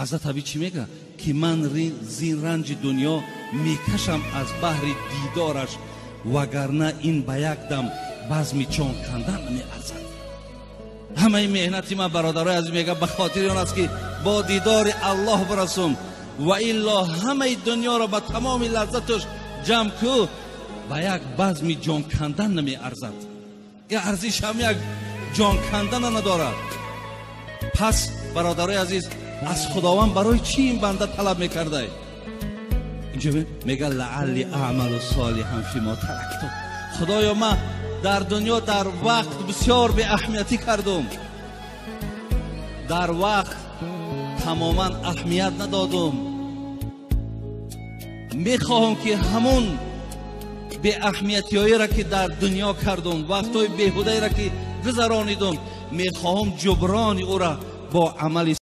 حضرت حبیب چی میگه که من زین رنج دنیا میکشم از بحر دیدارش، وگرنه این به یک دم بزم جان کندن نمیارزد. همه مهنتی من برادرای عزیز میگه به خاطر آن است که با دیدار الله برسم، و الا همه دنیا را به تمام لذتش جمع کو به یک بزم جان کندن نمیارزد. این ارزش هم یک جان کندن ندارد. پس برادرای عزیز از خداوند برای چی این بنده طلب میکرده؟ اینجا میگه لعلی اعمل صالحا فیما ترکت. خدایا من در دنیا در وقت بسیار به اهمیتی کردم، در وقت تماما اهمیت ندادم. میخواهم که همون به اهمیتی هایی را که در دنیا کردم، وقت های بیهوده را که گذرانیدم، میخواهم جبران او را با عمل